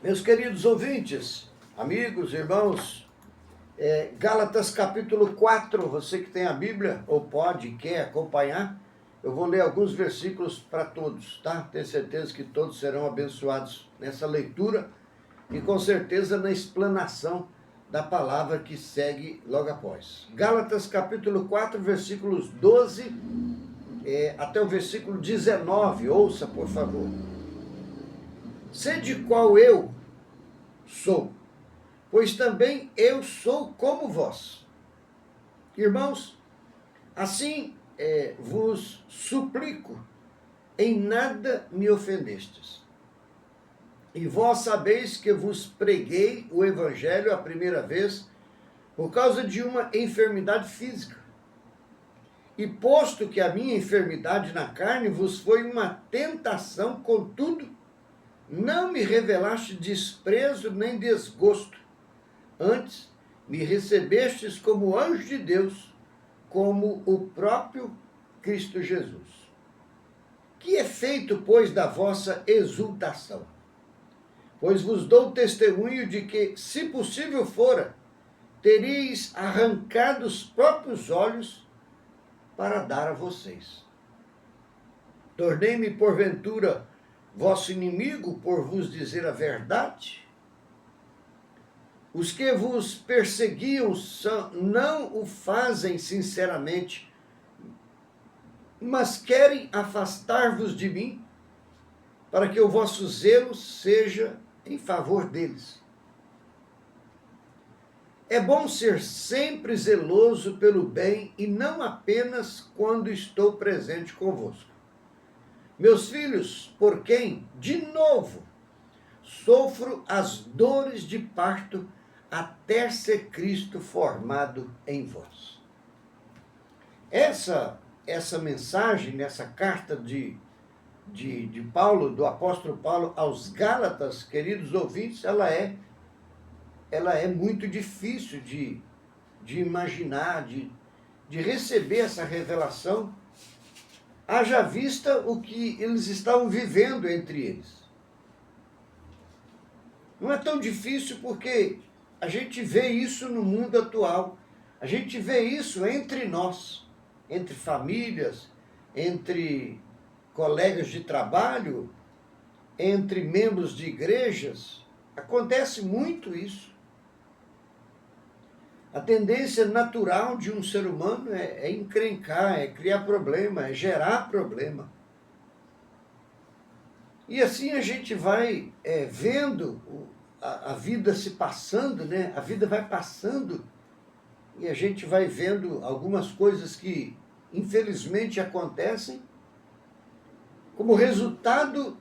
Meus queridos ouvintes, amigos, irmãos, Gálatas capítulo 4, você que tem a Bíblia, ou pode, quer acompanhar, eu vou ler alguns versículos para todos, tá? Tenho certeza que todos serão abençoados nessa leitura e com certeza na explanação da palavra que segue logo após. Gálatas capítulo 4, versículos 12 até o versículo 19, ouça por favor. Sede qual eu sou, pois também eu sou como vós. Irmãos, assim vos suplico, em nada me ofendestes. E vós sabeis que vos preguei o evangelho a primeira vez por causa de uma enfermidade física. E posto que a minha enfermidade na carne vos foi uma tentação, contudo, não me revelaste desprezo nem desgosto. Antes, me recebestes como anjo de Deus, como o próprio Cristo Jesus. Que é feito, pois, da vossa exultação? Pois vos dou testemunho de que, se possível fora, teríeis arrancado os próprios olhos para dar a vocês. Tornei-me, porventura, vosso inimigo por vos dizer a verdade? Os que vos perseguiam não o fazem sinceramente, mas querem afastar-vos de mim, para que o vosso zelo seja em favor deles. É bom ser sempre zeloso pelo bem e não apenas quando estou presente convosco. Meus filhos, por quem, de novo, sofro as dores de parto até ser Cristo formado em vós. Essa mensagem, nessa carta de Paulo, do apóstolo Paulo aos Gálatas, queridos ouvintes, ela é muito difícil de imaginar, de receber essa revelação, haja vista o que eles estavam vivendo entre eles. Não é tão difícil porque a gente vê isso no mundo atual, a gente vê isso entre nós, entre famílias, entre colegas de trabalho, entre membros de igrejas, acontece muito isso. A tendência natural de um ser humano é encrencar, é criar problema, é gerar problema. E assim a gente vai vendo a vida se passando, né? A vida vai passando e a gente vai vendo algumas coisas que infelizmente acontecem como resultado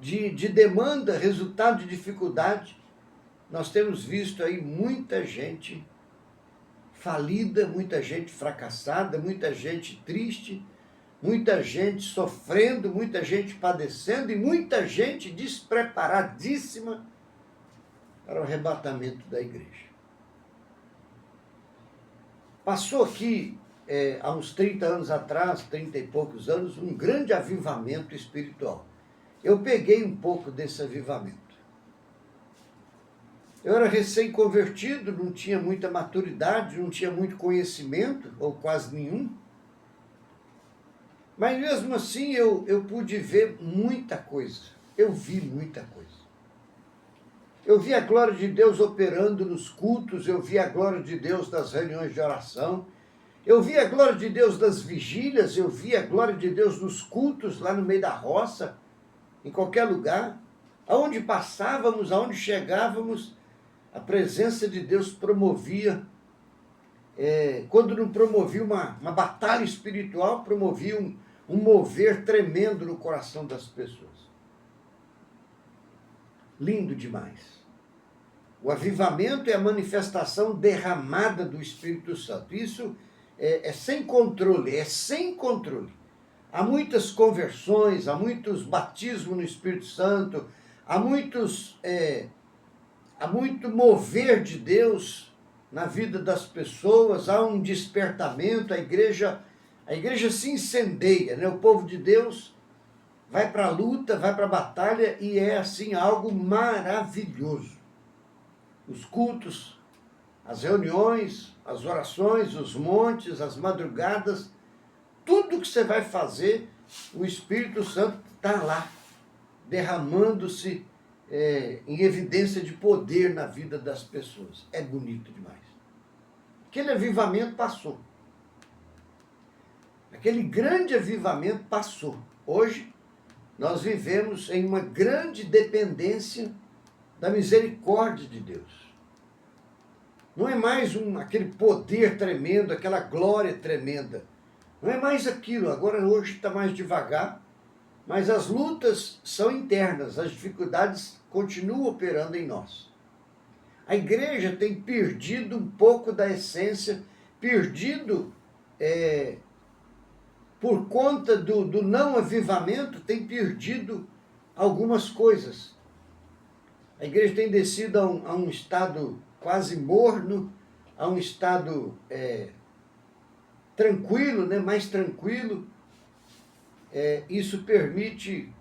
de demanda, resultado de dificuldade. Nós temos visto aí muita gente falida, muita gente fracassada, muita gente triste, muita gente sofrendo, muita gente padecendo e muita gente despreparadíssima para o arrebatamento da igreja. Passou aqui, há uns 30 anos atrás, 30 e poucos anos, um grande avivamento espiritual. Eu peguei um pouco desse avivamento. Eu era recém-convertido, não tinha muita maturidade, não tinha muito conhecimento, ou quase nenhum. Mas mesmo assim eu pude ver muita coisa, eu vi muita coisa. Eu vi a glória de Deus operando nos cultos, eu vi a glória de Deus nas reuniões de oração, eu vi a glória de Deus nas vigílias, eu vi a glória de Deus nos cultos, lá no meio da roça, em qualquer lugar. Aonde passávamos, aonde chegávamos, a presença de Deus promovia, quando não promovia uma batalha espiritual, promovia um mover tremendo no coração das pessoas. Lindo demais. O avivamento é a manifestação derramada do Espírito Santo. Isso é sem controle, é sem controle. Há muitas conversões, há muitos batismos no Espírito Santo, há muito mover de Deus na vida das pessoas, há um despertamento, a igreja se incendeia, né? O povo de Deus vai para a luta, vai para a batalha e é assim algo maravilhoso. Os cultos, as reuniões, as orações, os montes, as madrugadas, tudo que você vai fazer, o Espírito Santo está lá, derramando-se em evidência de poder na vida das pessoas. É bonito demais. Aquele avivamento passou. Aquele grande avivamento passou. Hoje, nós vivemos em uma grande dependência da misericórdia de Deus. Não é mais aquele poder tremendo, aquela glória tremenda. Não é mais aquilo. Agora, hoje está mais devagar, mas as lutas são internas, as dificuldades continuam operando em nós. A igreja tem perdido um pouco da essência, perdido por conta do não avivamento, tem perdido algumas coisas. A igreja tem descido a um estado quase morno, a um estado tranquilo, né, mais tranquilo. Isso permite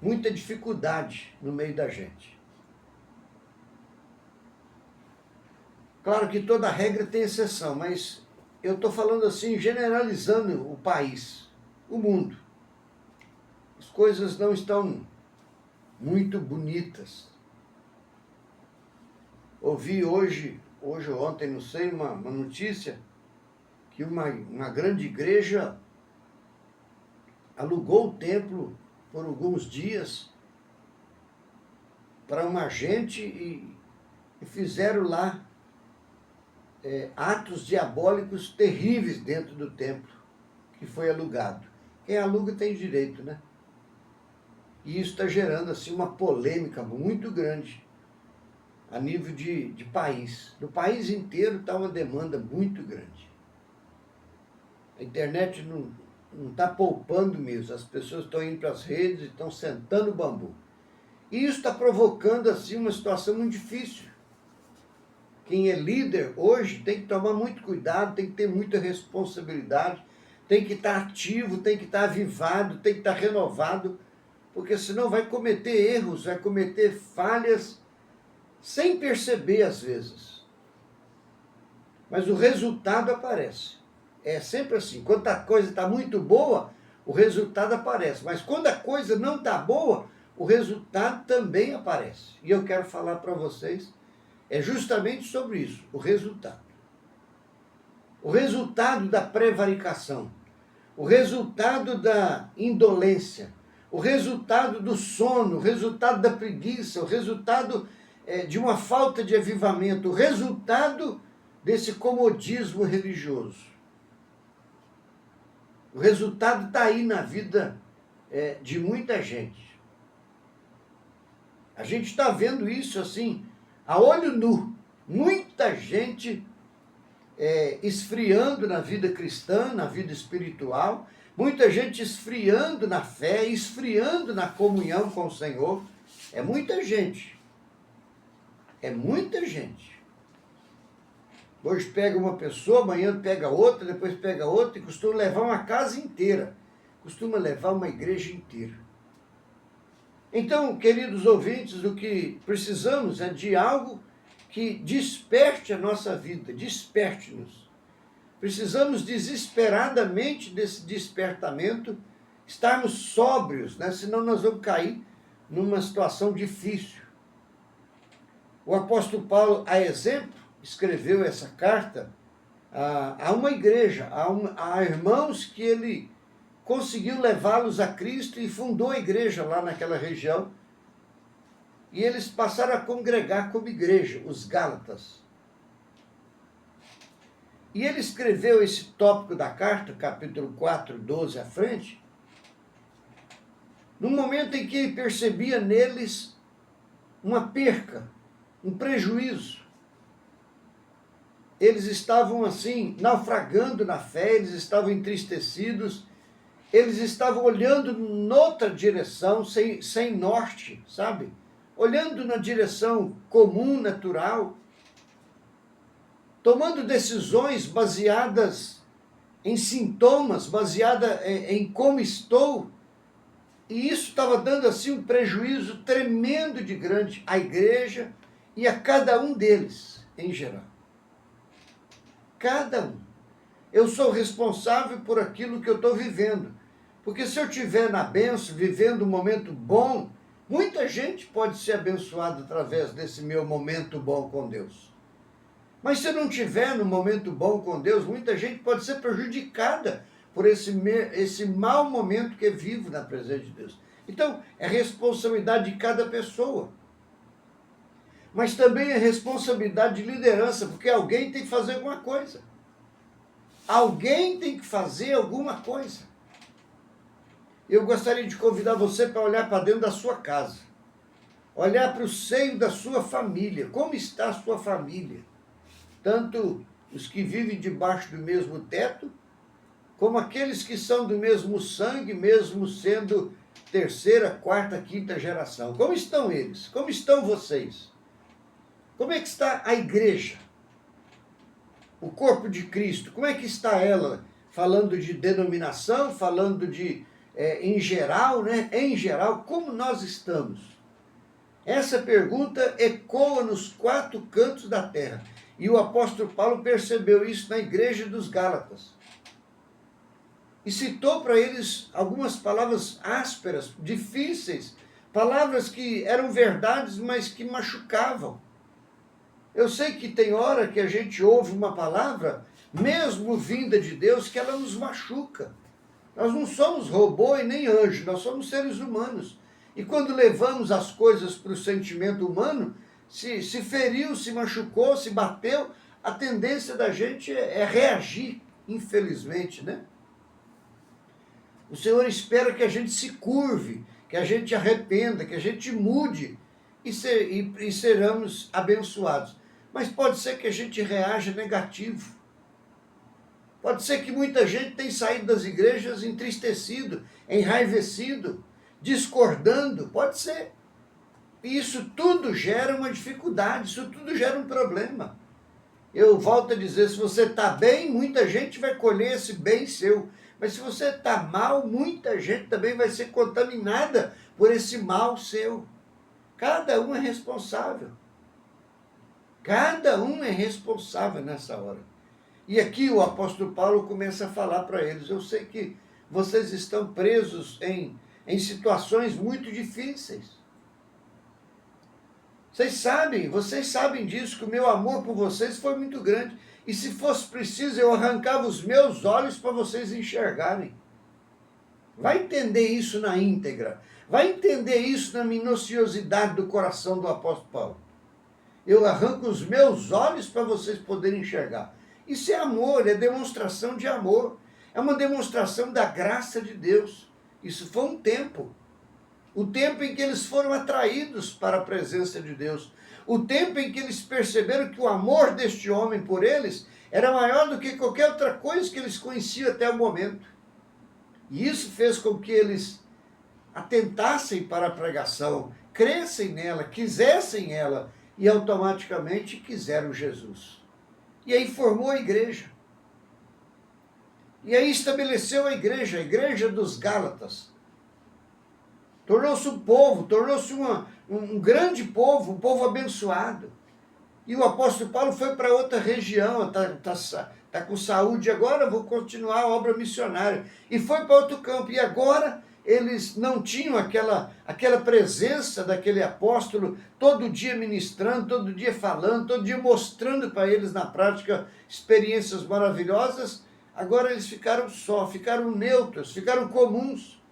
muita dificuldade no meio da gente. Claro que toda regra tem exceção, mas eu estou falando assim, generalizando o país, o mundo. As coisas não estão muito bonitas. Ouvi hoje ou ontem, não sei, uma notícia que uma grande igreja alugou o templo por alguns dias para uma gente e fizeram lá atos diabólicos terríveis dentro do templo que foi alugado. Quem aluga tem direito, né? E isso está gerando assim uma polêmica muito grande a nível de país. No país inteiro está uma demanda muito grande. A internet não está poupando mesmo. As pessoas estão indo para as redes e estão sentando o bambu. E isso está provocando assim uma situação muito difícil. Quem é líder hoje tem que tomar muito cuidado, tem que ter muita responsabilidade, tem que estar ativo, tem que estar avivado, tem que estar renovado, porque senão vai cometer erros, vai cometer falhas, sem perceber às vezes. Mas o resultado aparece. É sempre assim, quando a coisa está muito boa, o resultado aparece. Mas quando a coisa não está boa, o resultado também aparece. E eu quero falar para vocês, justamente sobre isso, o resultado. O resultado da prevaricação, o resultado da indolência, o resultado do sono, o resultado da preguiça, o resultado de uma falta de avivamento, o resultado desse comodismo religioso. O resultado está aí na vida de muita gente. A gente está vendo isso assim, a olho nu. Muita gente esfriando na vida cristã, na vida espiritual, muita gente esfriando na fé, esfriando na comunhão com o Senhor. É muita gente. É muita gente. Hoje pega uma pessoa, amanhã pega outra, depois pega outra, e costuma levar uma casa inteira. Costuma levar uma igreja inteira. Então, queridos ouvintes, o que precisamos é de algo que desperte a nossa vida, desperte-nos. Precisamos desesperadamente desse despertamento, estarmos sóbrios, né? Senão nós vamos cair numa situação difícil. O apóstolo Paulo, a exemplo, escreveu essa carta a uma igreja, a irmãos que ele conseguiu levá-los a Cristo e fundou a igreja lá naquela região. E eles passaram a congregar como igreja, os Gálatas. E ele escreveu esse tópico da carta, capítulo 4, 12 à frente, no momento em que ele percebia neles uma perca, um prejuízo. Eles estavam assim, naufragando na fé, eles estavam entristecidos, eles estavam olhando noutra direção, sem norte, sabe? Olhando na direção comum, natural, tomando decisões baseadas em sintomas, baseadas em como estou, E isso estava dando assim um prejuízo tremendo de grande à igreja e a cada um deles, em geral. Cada um. Eu sou responsável por aquilo que eu estou vivendo. Porque se eu estiver na bênção, vivendo um momento bom, muita gente pode ser abençoada através desse meu momento bom com Deus. Mas se eu não estiver no momento bom com Deus, muita gente pode ser prejudicada por esse mau momento que vivo na presença de Deus. Então, é responsabilidade de cada pessoa. Mas também é responsabilidade de liderança, porque alguém tem que fazer alguma coisa. Alguém tem que fazer alguma coisa. Eu gostaria de convidar você para olhar para dentro da sua casa. Olhar para o seio da sua família. Como está a sua família? Tanto os que vivem debaixo do mesmo teto, como aqueles que são do mesmo sangue, mesmo sendo terceira, quarta, quinta geração. Como estão eles? Como estão vocês? Como é que está a igreja? O corpo de Cristo, como é que está ela? Falando de denominação, falando de, em geral, né? Em geral, como nós estamos? Essa pergunta ecoa nos quatro cantos da terra. E o apóstolo Paulo percebeu isso na igreja dos Gálatas. E citou para eles algumas palavras ásperas, difíceis, palavras que eram verdades, mas que machucavam. Eu sei que tem hora que a gente ouve uma palavra, mesmo vinda de Deus, que ela nos machuca. Nós não somos robô e nem anjo, nós somos seres humanos. E quando levamos as coisas para o sentimento humano, se feriu, se machucou, se bateu, a tendência da gente é reagir, infelizmente, né? O Senhor espera que a gente se curve, que a gente arrependa, que a gente mude e seremos abençoados. Mas pode ser que a gente reaja negativo. Pode ser que muita gente tenha saído das igrejas entristecido, enraivecido, discordando. Pode ser. E isso tudo gera uma dificuldade, isso tudo gera um problema. Eu volto a dizer, se você está bem, muita gente vai colher esse bem seu. Mas se você está mal, muita gente também vai ser contaminada por esse mal seu. Cada um é responsável. Cada um é responsável nessa hora. E aqui o apóstolo Paulo começa a falar para eles, eu sei que vocês estão presos em situações muito difíceis. Vocês sabem disso, que o meu amor por vocês foi muito grande. E se fosse preciso, eu arrancava os meus olhos para vocês enxergarem. Vai entender isso na íntegra. Vai entender isso na minuciosidade do coração do apóstolo Paulo. Eu arranco os meus olhos para vocês poderem enxergar. Isso é amor, é demonstração de amor. É uma demonstração da graça de Deus. Isso foi um tempo. O tempo em que eles foram atraídos para a presença de Deus. O tempo em que eles perceberam que o amor deste homem por eles era maior do que qualquer outra coisa que eles conheciam até o momento. E isso fez com que eles atentassem para a pregação, crescem nela, quisessem ela, e automaticamente quiseram Jesus. E aí formou a igreja. E aí estabeleceu a igreja dos Gálatas. Tornou-se um povo, tornou-se um grande povo, um povo abençoado. E o apóstolo Paulo foi para outra região, está com saúde agora, vou continuar a obra missionária. E foi para outro campo, e agora eles não tinham aquela presença daquele apóstolo, todo dia ministrando, todo dia falando, todo dia mostrando para eles na prática experiências maravilhosas. Agora eles ficaram só, ficaram neutros, ficaram comuns.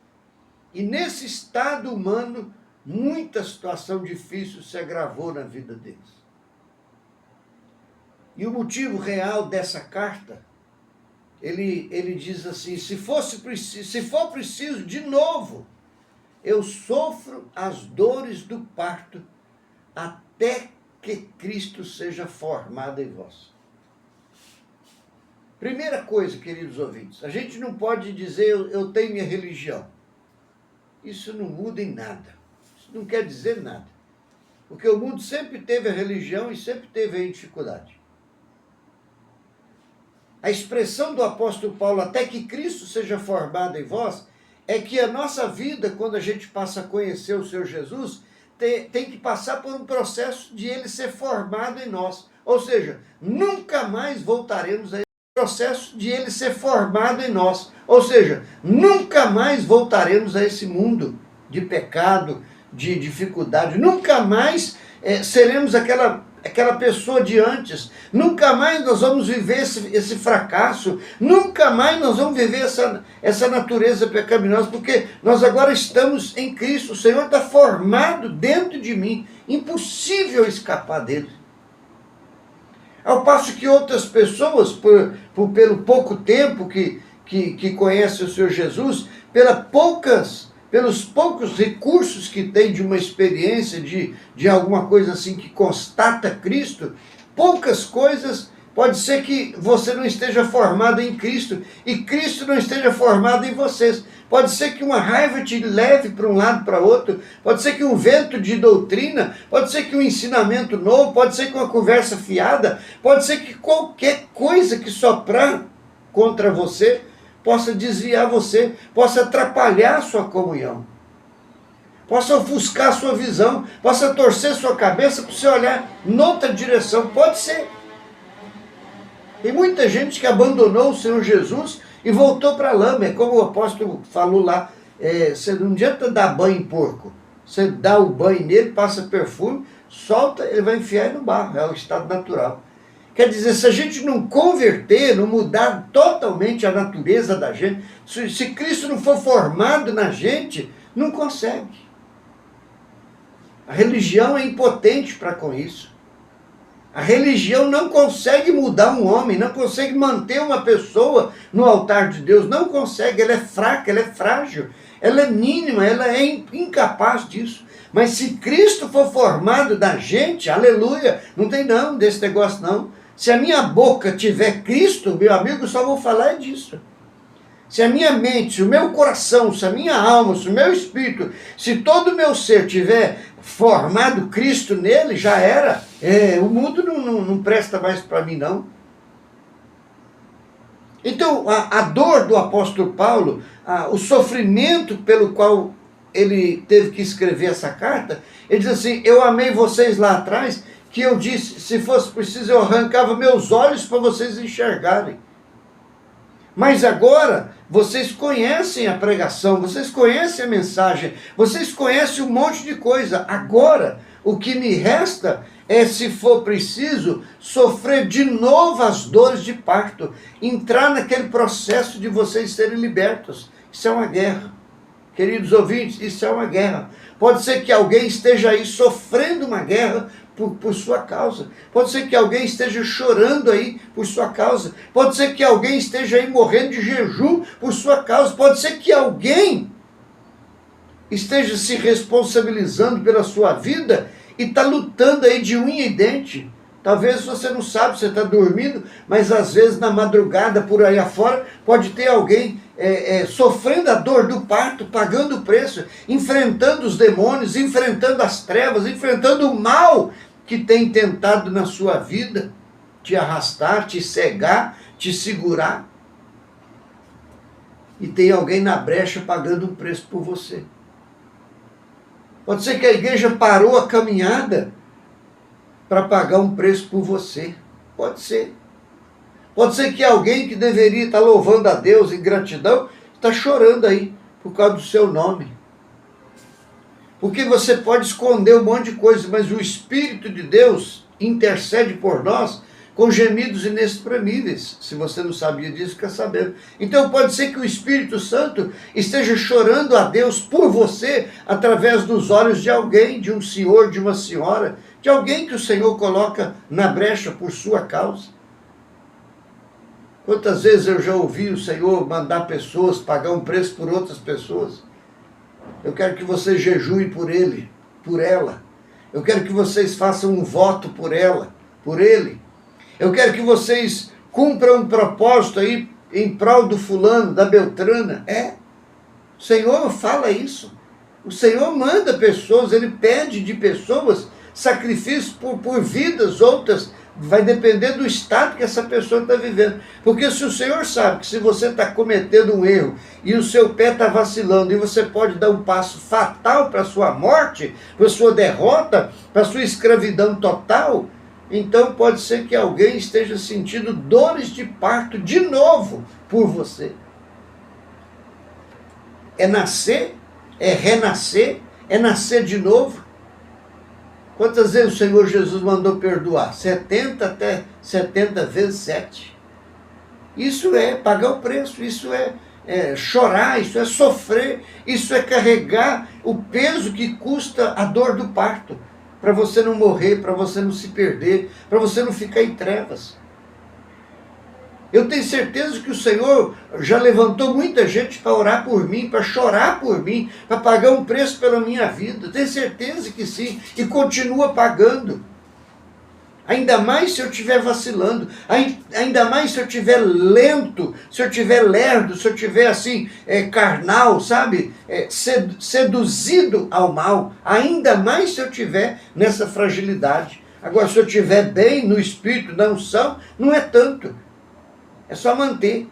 E nesse estado humano, muita situação difícil se agravou na vida deles. E o motivo real dessa carta, ele diz assim, se for preciso, de novo, eu sofro as dores do parto até que Cristo seja formado em vós. Primeira coisa, queridos ouvintes, a gente não pode dizer eu tenho minha religião. Isso não muda em nada. Isso não quer dizer nada. Porque o mundo sempre teve a religião e sempre teve a dificuldade. A expressão do apóstolo Paulo, até que Cristo seja formado em vós, é que a nossa vida, quando a gente passa a conhecer o Senhor Jesus, tem que passar por um processo de ele ser formado em nós. Ou seja, nunca mais voltaremos a esse processo de ele ser formado em nós. Ou seja, nunca mais voltaremos a esse mundo de pecado, de dificuldade. Nunca mais seremos aquela pessoa de antes. Nunca mais nós vamos viver esse fracasso. Nunca mais nós vamos viver essa natureza pecaminosa, porque nós agora estamos em Cristo. O Senhor está formado dentro de mim. Impossível escapar dele. Ao passo que outras pessoas, pelo pouco tempo que conhecem o Senhor Jesus, pelos poucos recursos que tem de uma experiência, de alguma coisa assim que constata Cristo, poucas coisas, pode ser que você não esteja formado em Cristo, e Cristo não esteja formado em vocês. Pode ser que uma raiva te leve para um lado, para outro, pode ser que um vento de doutrina, pode ser que um ensinamento novo, pode ser que uma conversa fiada, pode ser que qualquer coisa que soprar contra você, possa desviar você, possa atrapalhar a sua comunhão, possa ofuscar a sua visão, possa torcer sua cabeça para você olhar noutra direção. Pode ser. Tem muita gente que abandonou o Senhor Jesus e voltou para a lama. É como o apóstolo falou lá, você não adianta dar banho em porco. Você dá o banho nele, passa perfume, solta, ele vai enfiar no barro. É o estado natural. Quer dizer, se a gente não converter, não mudar totalmente a natureza da gente, se Cristo não for formado na gente, não consegue. A religião é impotente para com isso. A religião não consegue mudar um homem, não consegue manter uma pessoa no altar de Deus, não consegue, ela é fraca, ela é frágil, ela é mínima, ela é incapaz disso. Mas se Cristo for formado da gente, aleluia, não tem não desse negócio não. Se a minha boca tiver Cristo, meu amigo, só vou falar disso. Se a minha mente, o meu coração, se a minha alma, se o meu espírito, se todo o meu ser tiver formado Cristo nele, já era. O mundo não presta mais para mim, não. Então, a dor do apóstolo Paulo, o sofrimento pelo qual ele teve que escrever essa carta, ele diz assim, eu amei vocês lá atrás, que eu disse, se fosse preciso, eu arrancava meus olhos para vocês enxergarem. Mas agora, vocês conhecem a pregação, vocês conhecem a mensagem, vocês conhecem um monte de coisa. Agora, o que me resta é, se for preciso, sofrer de novo as dores de parto, entrar naquele processo de vocês serem libertos. Isso é uma guerra. Queridos ouvintes, isso é uma guerra. Pode ser que alguém esteja aí sofrendo uma guerra por sua causa. Pode ser que alguém esteja chorando aí por sua causa. Pode ser que alguém esteja aí morrendo de jejum por sua causa. Pode ser que alguém esteja se responsabilizando pela sua vida e está lutando aí de unha e dente. Talvez você não sabe, você está dormindo, mas às vezes na madrugada por aí afora pode ter alguém sofrendo a dor do parto, pagando o preço, enfrentando os demônios, enfrentando as trevas, enfrentando o mal que tem tentado na sua vida te arrastar, te cegar, te segurar. E tem alguém na brecha pagando um preço por você. Pode ser que a igreja parou a caminhada para pagar um preço por você. Pode ser. Pode ser que alguém que deveria estar louvando a Deus em gratidão, está chorando aí por causa do seu nome. Porque você pode esconder um monte de coisa, mas o Espírito de Deus intercede por nós com gemidos inexprimíveis. Se você não sabia disso, fica sabendo. Então pode ser que o Espírito Santo esteja chorando a Deus por você através dos olhos de alguém, de um senhor, de uma senhora, de alguém que o Senhor coloca na brecha por sua causa. Quantas vezes eu já ouvi o Senhor mandar pessoas pagar um preço por outras pessoas? Eu quero que você jejue por ele, por ela. Eu quero que vocês façam um voto por ela, por ele. Eu quero que vocês cumpram um propósito aí em prol do fulano, da Beltrana. O Senhor fala isso. O Senhor manda pessoas, ele pede de pessoas sacrifícios por vidas, outras vai depender do estado que essa pessoa está vivendo. Porque se o Senhor sabe que se você está cometendo um erro e o seu pé está vacilando e você pode dar um passo fatal para a sua morte, para a sua derrota, para a sua escravidão total, então pode ser que alguém esteja sentindo dores de parto de novo por você. É nascer, é renascer, é nascer de novo. Quantas vezes o Senhor Jesus mandou perdoar? 70 até 70 vezes 7. Isso é pagar o preço, isso é chorar, isso é sofrer, isso é carregar o peso que custa a dor do parto, para você não morrer, para você não se perder, para você não ficar em trevas. Eu tenho certeza que o Senhor já levantou muita gente para orar por mim, para chorar por mim, para pagar um preço pela minha vida. Tenho certeza que sim, e continua pagando. Ainda mais se eu estiver vacilando, ainda mais se eu estiver lento, se eu estiver lerdo, se eu estiver assim, carnal, sabe? Seduzido ao mal. Ainda mais se eu estiver nessa fragilidade. Agora, se eu estiver bem no espírito, na unção, não é tanto. É só manter.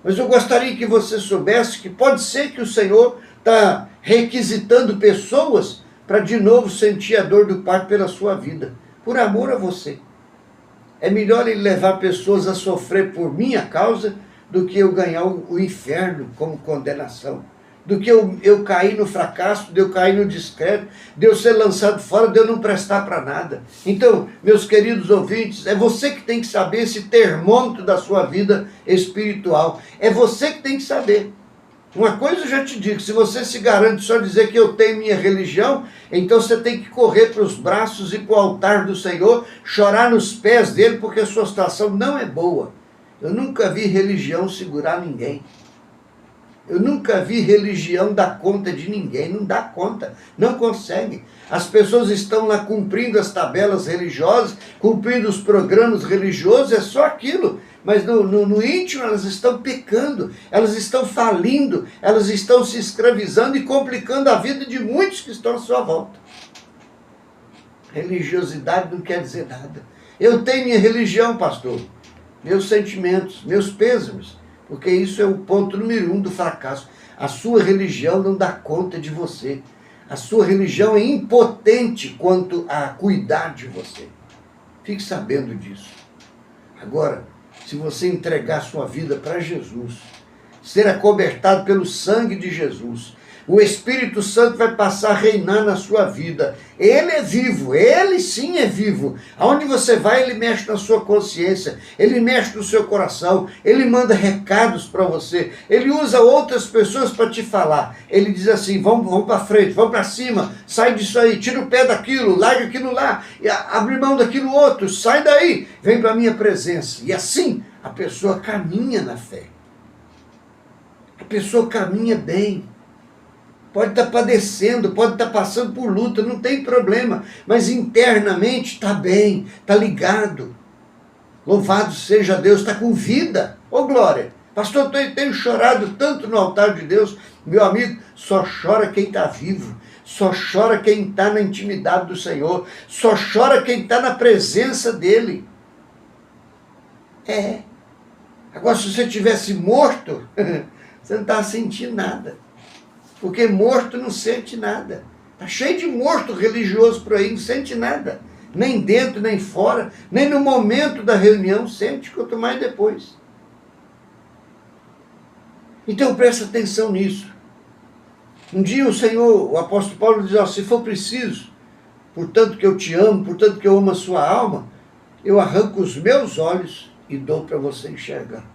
Mas eu gostaria que você soubesse que pode ser que o Senhor está requisitando pessoas para de novo sentir a dor do parto pela sua vida, por amor a você. É melhor Ele levar pessoas a sofrer por minha causa do que eu ganhar o inferno como condenação. Do que eu cair no fracasso, de eu cair no descrédito, de eu ser lançado fora, de eu não prestar para nada. Então, meus queridos ouvintes, é você que tem que saber esse termômetro da sua vida espiritual. É você que tem que saber. Uma coisa eu já te digo, se você se garante só dizer que eu tenho minha religião, então você tem que correr para os braços e para o altar do Senhor, chorar nos pés dele, porque a sua situação não é boa. Eu nunca vi religião segurar ninguém. Eu nunca vi religião dar conta de ninguém, não dá conta, não consegue. As pessoas estão lá cumprindo as tabelas religiosas, cumprindo os programas religiosos, é só aquilo. Mas no íntimo elas estão pecando, elas estão falindo, elas estão se escravizando e complicando a vida de muitos que estão à sua volta. Religiosidade não quer dizer nada. Eu tenho minha religião, pastor, meus sentimentos, meus pêsames. Porque isso é o ponto número 1 do fracasso. A sua religião não dá conta de você. A sua religião é impotente quanto a cuidar de você. Fique sabendo disso. Agora, se você entregar sua vida para Jesus, ser acobertado pelo sangue de Jesus, o Espírito Santo vai passar a reinar na sua vida. Ele é vivo, ele sim é vivo. Aonde você vai, ele mexe na sua consciência, ele mexe no seu coração, ele manda recados para você, ele usa outras pessoas para te falar. Ele diz assim, vamos para frente, vamos para cima, sai disso aí, tira o pé daquilo, larga aquilo lá, abre mão daquilo outro, sai daí, vem para a minha presença. E assim, a pessoa caminha na fé. A pessoa caminha bem. Pode estar padecendo, pode estar passando por luta, não tem problema. Mas internamente está bem, está ligado. Louvado seja Deus, está com vida. Ô glória! Pastor, eu tenho chorado tanto no altar de Deus. Meu amigo, só chora quem está vivo. Só chora quem está na intimidade do Senhor. Só chora quem está na presença dEle. Agora, se você tivesse morto, você não está sentindo nada. Porque morto não sente nada. Está cheio de morto religioso por aí, não sente nada. Nem dentro, nem fora, nem no momento da reunião sente, quanto mais depois. Então presta atenção nisso. Um dia o apóstolo Paulo diz, se for preciso, portanto que eu te amo, portanto que eu amo a sua alma, eu arranco os meus olhos e dou para você enxergar.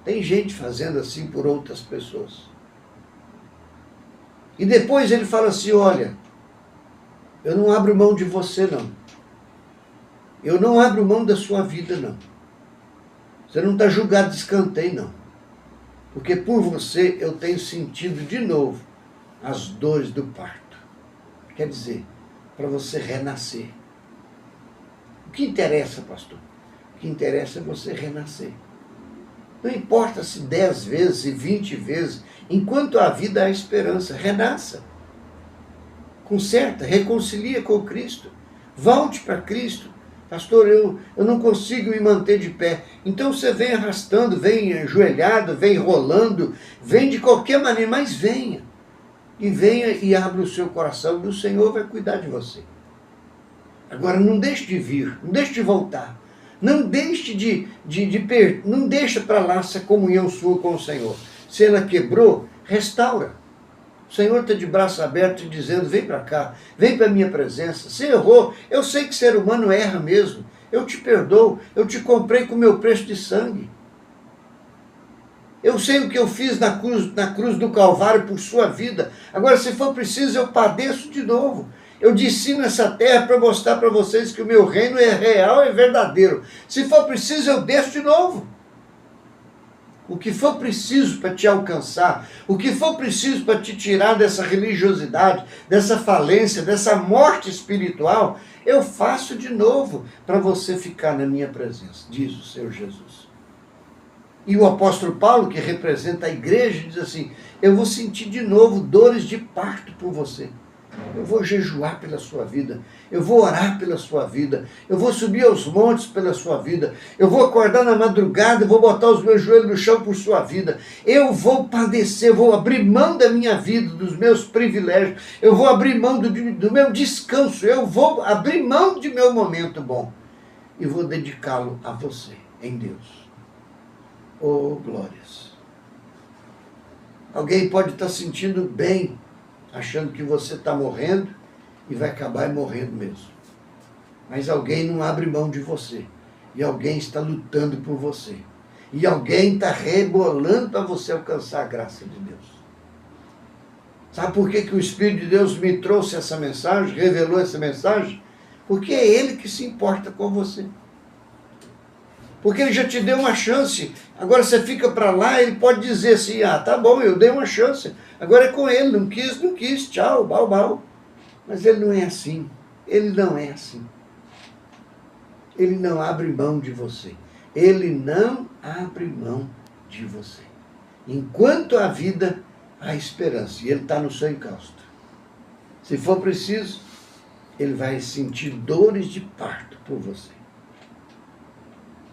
Tem gente fazendo assim por outras pessoas. E depois ele fala assim, olha, eu não abro mão de você não. Eu não abro mão da sua vida não. Você não está julgado de escanteio não. Porque por você eu tenho sentido de novo as dores do parto. Quer dizer, para você renascer. O que interessa, pastor? O que interessa é você renascer. Não importa se 10 vezes e 20 vezes, enquanto a vida há esperança, renasça. Conserta, reconcilia com Cristo. Volte para Cristo. Pastor, eu não consigo me manter de pé. Então você vem arrastando, vem ajoelhado, vem rolando, vem de qualquer maneira, mas venha. E venha e abra o seu coração e o Senhor vai cuidar de você. Agora não deixe de vir, não deixe de voltar. Não deixe não deixa para lá essa comunhão sua com o Senhor. Se ela quebrou, restaura. O Senhor está de braço aberto dizendo, vem para cá, vem para a minha presença. Você errou, eu sei que ser humano erra mesmo. Eu te perdoo, eu te comprei com o meu preço de sangue. Eu sei o que eu fiz na cruz do Calvário por sua vida. Agora, se for preciso, eu padeço de novo. Eu desci nessa terra para mostrar para vocês que o meu reino é real, é verdadeiro. Se for preciso, eu desço de novo. O que for preciso para te alcançar, o que for preciso para te tirar dessa religiosidade, dessa falência, dessa morte espiritual, eu faço de novo para você ficar na minha presença, diz o Senhor Jesus. E o apóstolo Paulo, que representa a igreja, diz assim, eu vou sentir de novo dores de parto por você. Eu vou jejuar pela sua vida, eu vou orar pela sua vida, eu vou subir aos montes pela sua vida, eu vou acordar na madrugada, eu vou botar os meus joelhos no chão por sua vida, eu vou padecer, eu vou abrir mão da minha vida, dos meus privilégios, eu vou abrir mão do meu descanso, eu vou abrir mão de meu momento bom e vou dedicá-lo a você, em Deus. Oh, glórias! Alguém pode estar sentindo bem, achando que você está morrendo e vai acabar morrendo mesmo. Mas alguém não abre mão de você. E alguém está lutando por você. E alguém está rebolando para você alcançar a graça de Deus. Sabe por que o Espírito de Deus me trouxe essa mensagem, revelou essa mensagem? Porque é Ele que se importa com você. Porque Ele já te deu uma chance. Agora você fica para lá, Ele pode dizer assim, tá bom, eu dei uma chance. Agora é com Ele, não quis, tchau, bau, bau. Mas Ele não é assim. Ele não é assim. Ele não abre mão de você. Ele não abre mão de você. Enquanto há vida, há esperança. E Ele está no seu encalço. Se for preciso, Ele vai sentir dores de parto por você.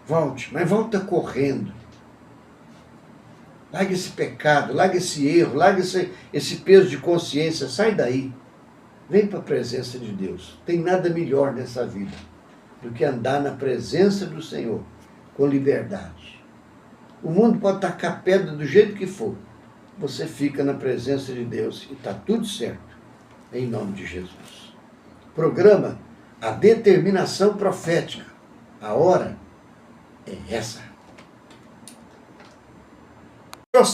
Volte, mas volta correndo. Larga esse pecado, larga esse erro, larga esse peso de consciência, sai daí. Vem para a presença de Deus. Tem nada melhor nessa vida do que andar na presença do Senhor, com liberdade. O mundo pode tacar pedra do jeito que for. Você fica na presença de Deus e está tudo certo, em nome de Jesus. Programa A Determinação Profética. A hora é essa.